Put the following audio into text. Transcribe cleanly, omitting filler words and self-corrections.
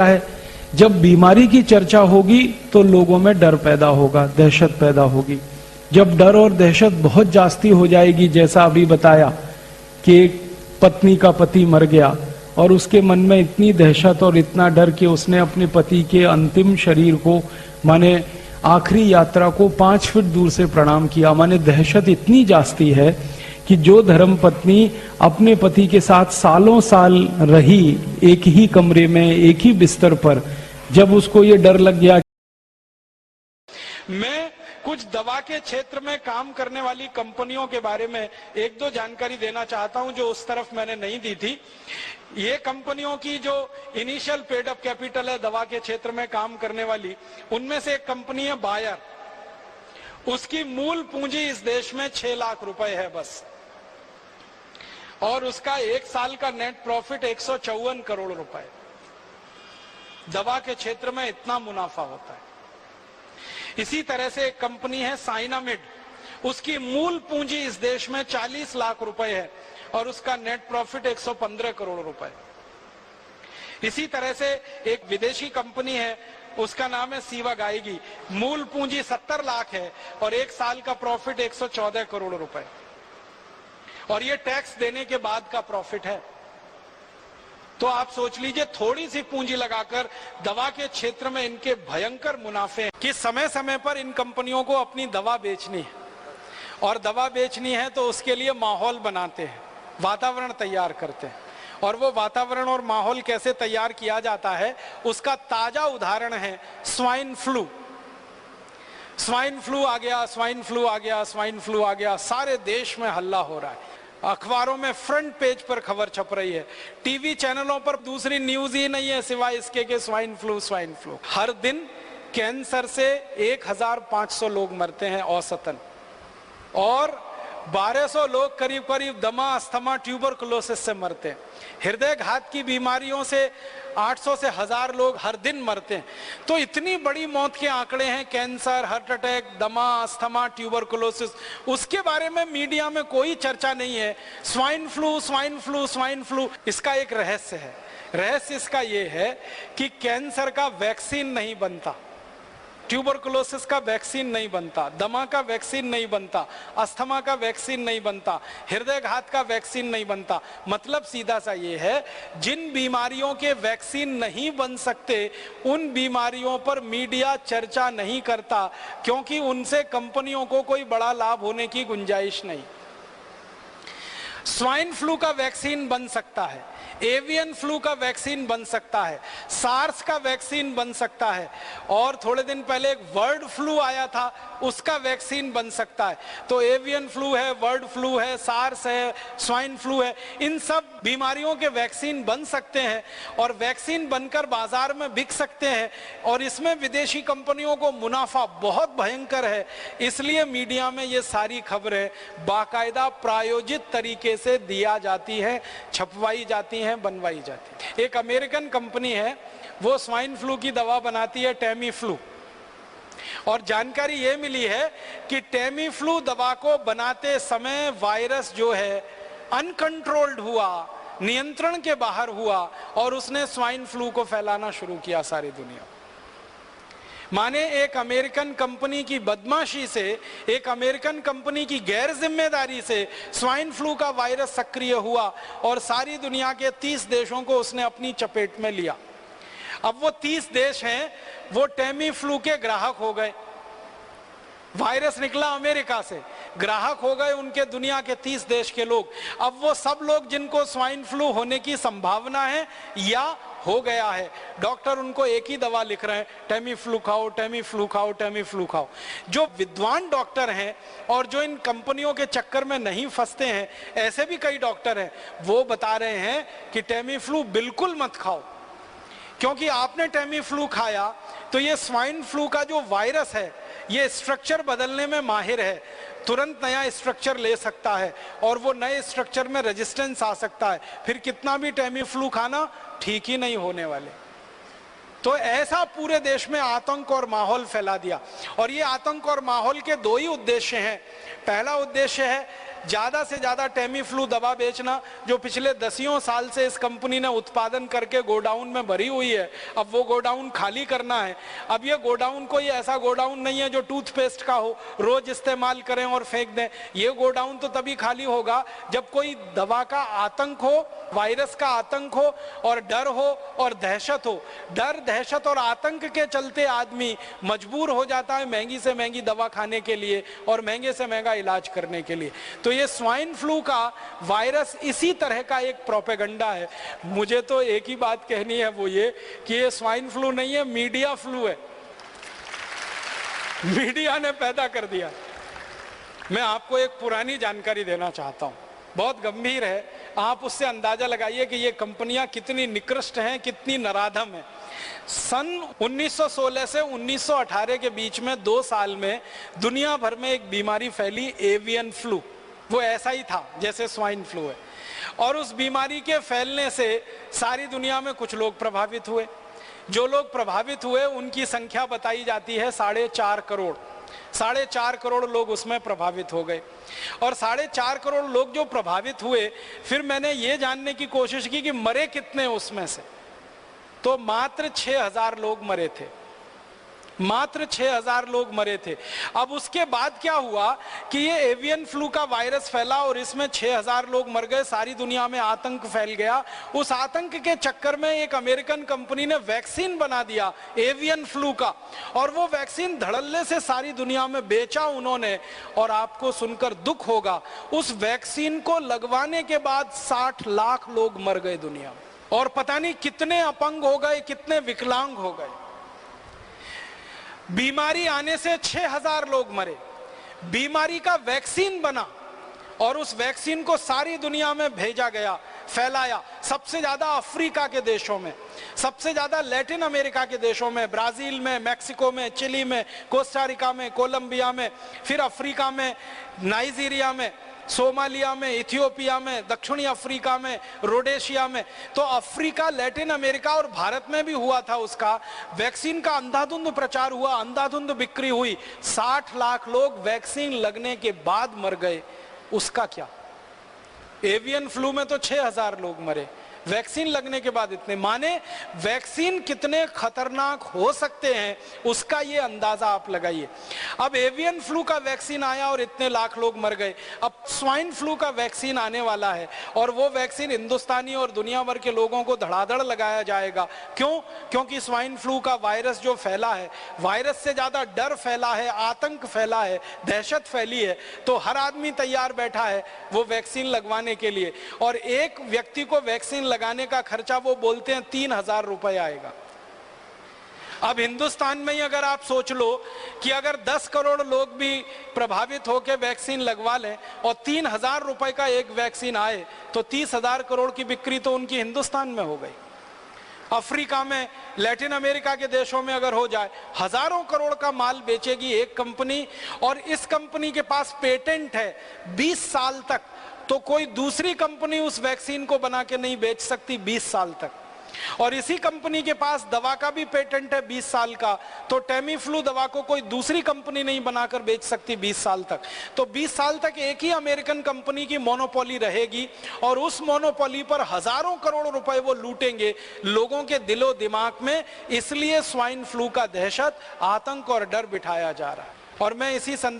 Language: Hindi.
है। जब बीमारी की चर्चा होगी तो लोगों में डर पैदा होगा, दहशत पैदा होगी। जब डर और दहशत बहुत जास्ती हो जाएगी, जैसा अभी बताया कि एक पत्नी का पति मर गया और उसके मन में इतनी दहशत और इतना डर कि उसने अपने पति के अंतिम शरीर को, माने आखिरी यात्रा को 5 फीट दूर से प्रणाम किया। माने दहशत इतनी जास्ती है कि जो धर्म पत्नी अपने पति के साथ सालों साल रही, एक ही कमरे में, एक ही बिस्तर पर, जब उसको ये डर लग गया। मैं कुछ दवा के क्षेत्र में काम करने वाली कंपनियों के बारे में एक दो जानकारी देना चाहता हूं जो उस तरफ मैंने नहीं दी थी। ये कंपनियों की जो इनिशियल पेड अप कैपिटल है दवा के क्षेत्र में काम करने वाली, उनमें से एक कंपनी है बायर। उसकी मूल पूंजी इस देश में 6 लाख रुपए है बस, और उसका 1 साल का नेट प्रॉफिट 154 करोड़ रुपए। दवा के क्षेत्र में इतना मुनाफा होता है। इसी तरह से एक कंपनी है साइनामिड, उसकी मूल पूंजी इस देश में 40 लाख रुपए है और उसका नेट प्रॉफिट 115 करोड़ रुपए। इसी तरह से एक विदेशी कंपनी है, उसका नाम है सीवागाइगी, मूल पूंजी 70 लाख है और 1 साल का प्रॉफिट 114 करोड़ रुपए, और ये टैक्स देने के बाद का प्रॉफिट है। तो आप सोच लीजिए, थोड़ी सी पूंजी लगाकर दवा के क्षेत्र में इनके भयंकर मुनाफे हैं कि समय समय पर इन कंपनियों को अपनी दवा बेचनी है, और दवा बेचनी है तो उसके लिए माहौल बनाते हैं, वातावरण तैयार करते हैं। और वो वातावरण और माहौल कैसे तैयार किया जाता है, उसका ताजा उदाहरण है स्वाइन फ्लू। स्वाइन फ्लू आ गया, स्वाइन फ्लू आ गया, स्वाइन फ्लू आ गया, सारे देश में हल्ला हो रहा है। अखबारों में फ्रंट पेज पर खबर छप रही है, टीवी चैनलों पर दूसरी न्यूज ही नहीं है सिवाय इसके कि स्वाइन फ्लू, स्वाइन फ्लू। हर दिन कैंसर से 1500 लोग मरते हैं औसतन, और 1200 लोग करीब करीब दमा, अस्थमा, ट्यूबरकुलोसिस से मरते हैं। हृदय घात की बीमारियों से 800 से 1000 लोग हर दिन मरते हैं। तो इतनी बड़ी मौत के आंकड़े हैं, कैंसर, हार्ट अटैक, दमा, अस्थमा, ट्यूबरकुलोसिस, उसके बारे में मीडिया में कोई चर्चा नहीं है। Swine flu, swine flu, swine flu. इसका एक रहस्य है। रहस्य इसका यह है कि कैंसर का वैक्सीन नहीं बनता, ट्यूबरकुलोसिस का वैक्सीन नहीं बनता, दमा का वैक्सीन नहीं बनता, अस्थमा का वैक्सीन नहीं बनता, हृदय घात का वैक्सीन नहीं बनता। मतलब सीधा सा ये है, जिन बीमारियों के वैक्सीन नहीं बन सकते उन बीमारियों पर मीडिया चर्चा नहीं करता, क्योंकि उनसे कंपनियों को कोई बड़ा लाभ होने की गुंजाइश नहीं। स्वाइन फ्लू का वैक्सीन बन सकता है, एवियन फ्लू का वैक्सीन बन सकता है, सार्स का वैक्सीन बन सकता है, और थोड़े दिन पहले एक बर्ड फ्लू आया था, उसका वैक्सीन बन सकता है। तो एवियन फ्लू है, बर्ड फ्लू है, सार्स है, स्वाइन फ्लू है, इन सब बीमारियों के वैक्सीन बन सकते हैं और वैक्सीन बनकर बाजार में बिक सकते हैं, और इसमें विदेशी कंपनियों को मुनाफा बहुत भयंकर है। इसलिए मीडिया में ये सारी खबरें बाकायदा प्रायोजित तरीके से दिया जाती है, छपवाई जाती हैं, बनवाई जाती है। एक अमेरिकन कंपनी है, वो स्वाइन फ्लू की दवा बनाती है, टेमी फ्लू, और जानकारी ये मिली है कि टेमी फ्लू दवा को बनाते समय वायरस जो है अनकंट्रोल्ड हुआ, नियंत्रण के बाहर हुआ, और उसने स्वाइन फ्लू को फैलाना शुरू किया सारी दुनिया। माने एक अमेरिकन कंपनी की बदमाशी से, एक अमेरिकन कंपनी की गैर जिम्मेदारी से स्वाइन फ्लू का वायरस सक्रिय हुआ और सारी दुनिया के 30 देशों को उसने अपनी चपेट में लिया। अब वो 30 देश हैं, वो टेमी फ्लू के ग्राहक हो गए। वायरस निकला अमेरिका से, ग्राहक हो गए उनके दुनिया के 30 देश के लोग। अब वो सब लोग जिनको स्वाइन फ्लू होने की संभावना है या हो गया है, डॉक्टर उनको एक ही दवा लिख रहे हैं, टेमी फ्लू खाओ, टेमी फ्लू खाओ, टेमी फ्लू खाओ। जो विद्वान डॉक्टर हैं और जो इन कंपनियों के चक्कर में नहीं फंसते हैं, ऐसे भी कई डॉक्टर हैं, वो बता रहे हैं कि टेमी फ्लू बिल्कुल मत खाओ, क्योंकि आपने टेमी फ्लू खाया तो ये स्वाइन फ्लू का जो वायरस है ये स्ट्रक्चर बदलने में माहिर है, तुरंत नया स्ट्रक्चर ले सकता है और वो नए स्ट्रक्चर में रेजिस्टेंस आ सकता है, फिर कितना भी टेमी फ्लू खाना ठीक ही नहीं होने वाले। तो ऐसा पूरे देश में आतंक और माहौल फैला दिया, और ये आतंक और माहौल के 2 ही उद्देश्य हैं। पहला उद्देश्य है ज्यादा से ज्यादा टेमीफ्लू दवा बेचना, जो पिछले दसियों साल से इस कंपनी ने उत्पादन करके गोडाउन में भरी हुई है, अब वो गोडाउन खाली करना है। अब ये गोडाउन कोई ऐसा गोडाउन नहीं है जो टूथपेस्ट का हो, रोज इस्तेमाल करें और फेंक दें। ये गोडाउन तो तभी खाली होगा जब कोई दवा का आतंक हो, वायरस का आतंक हो और डर हो और दहशत हो। डर, दहशत और आतंक के चलते आदमी मजबूर हो जाता है महंगी से महंगी दवा खाने के लिए और महंगे से महंगा इलाज करने के लिए। तो ये स्वाइन फ्लू का वायरस इसी तरह का एक प्रोपेगेंडा है। मुझे तो एक ही बात कहनी है, वो ये कि ये स्वाइन फ्लू नहीं है, मीडिया फ्लू है। मीडिया ने पैदा कर दिया। मैं आपको एक पुरानी जानकारी देना चाहता हूं, बहुत गंभीर है, आप उससे अंदाजा लगाइए कि ये कंपनियां कितनी निकृष्ट हैं, कितनी नराधम हैं। सन 1916 से 1918 के बीच में 2 साल में दुनिया भर में एक बीमारी फैली, एवियन फ्लू। वो ऐसा ही था जैसे स्वाइन फ्लू है, और उस बीमारी के फैलने से सारी दुनिया में कुछ लोग प्रभावित हुए। जो लोग प्रभावित हुए उनकी संख्या बताई जाती है 4.5 करोड़। 4.5 करोड़ लोग उसमें प्रभावित हो गए। और 4.5 करोड़ लोग जो प्रभावित हुए, फिर मैंने ये जानने की कोशिश की कि मरे कितने उसमें से, तो मात्र 6,000 लोग मरे थे। मात्र 6,000 लोग मरे थे। अब उसके बाद क्या हुआ कि ये एवियन फ्लू का वायरस फैला और इसमें 6,000 लोग मर गए, सारी दुनिया में आतंक फैल गया। उस आतंक के चक्कर में एक अमेरिकन कंपनी ने वैक्सीन बना दिया एवियन फ्लू का, और वो वैक्सीन धड़ल्ले से सारी दुनिया में बेचा उन्होंने। और आपको सुनकर दुख होगा, उस वैक्सीन को लगवाने के बाद 60 लाख लोग मर गए दुनिया में, और पता नहीं कितने अपंग हो गए, कितने विकलांग हो गए। बीमारी आने से 6,000 लोग मरे। बीमारी का वैक्सीन बना और उस वैक्सीन को सारी दुनिया में भेजा गया, फैलाया। सबसे ज्यादा अफ्रीका के देशों में, सबसे ज्यादा लैटिन अमेरिका के देशों में, ब्राजील में, मैक्सिको में, चिली में, कोस्टारिका में, कोलंबिया में, फिर अफ्रीका में, नाइजीरिया में, सोमालिया में, इथियोपिया में, दक्षिणी अफ्रीका में, रोडेशिया में। तो अफ्रीका, लैटिन अमेरिका और भारत में भी हुआ था। उसका वैक्सीन का अंधाधुंध प्रचार हुआ, अंधाधुंध बिक्री हुई। 60 लाख लोग वैक्सीन लगने के बाद मर गए। उसका क्या? एवियन फ्लू में तो 6,000 लोग मरे, वैक्सीन लगने के बाद इतने। माने वैक्सीन कितने खतरनाक हो सकते हैं उसका ये अंदाजा आप लगाइए। अब एवियन फ्लू का वैक्सीन आया और इतने लाख लोग मर गए। अब स्वाइन फ्लू का वैक्सीन आने वाला है, और वो वैक्सीन हिंदुस्तानी और दुनिया भर के लोगों को धड़ाधड़ लगाया जाएगा। क्यों? क्योंकि स्वाइन फ्लू का वायरस जो फैला है, वायरस से ज्यादा डर फैला है, आतंक फैला है, दहशत फैली है। तो हर आदमी तैयार बैठा है वो वैक्सीन लगवाने के लिए, और एक व्यक्ति को वैक्सीन लगाने का खर्चा वो बोलते हैं 3,000 रुपए आएगा। अब हिंदुस्तान में ही अगर आप सोच लो कि अगर 10 करोड़ लोग भी प्रभावित होकर वैक्सीन लगवा लें और 3,000 रुपए का एक वैक्सीन आए, तो 30,000 करोड़ की बिक्री तो उनकी हिंदुस्तान में हो गई। अफ्रीका में, लैटिन अमेरिका के देशों में अगर हो जाए, हजारों करोड़ का माल बेचेगी एक कंपनी, और इस कंपनी के पास पेटेंट है 20 साल तक। तो कोई दूसरी कंपनी उस वैक्सीन को बना के नहीं बेच सकती 20 साल तक। और इसी कंपनी के पास दवा का भी पेटेंट है 20 साल का। तो टेमीफ्लू दवा को कोई दूसरी कंपनी नहीं बनाकर बेच सकती 20 साल तक। तो 20 साल तक एक ही अमेरिकन कंपनी की मोनोपोली रहेगी, और उस मोनोपोली पर हजारों करोड़ रुपए वो लूटेंगे लोगों के दिलो दिमाग में। इसलिए स्वाइन फ्लू का दहशत, आतंक और डर बिठाया जा रहा है। और मैं इसी संदर्भ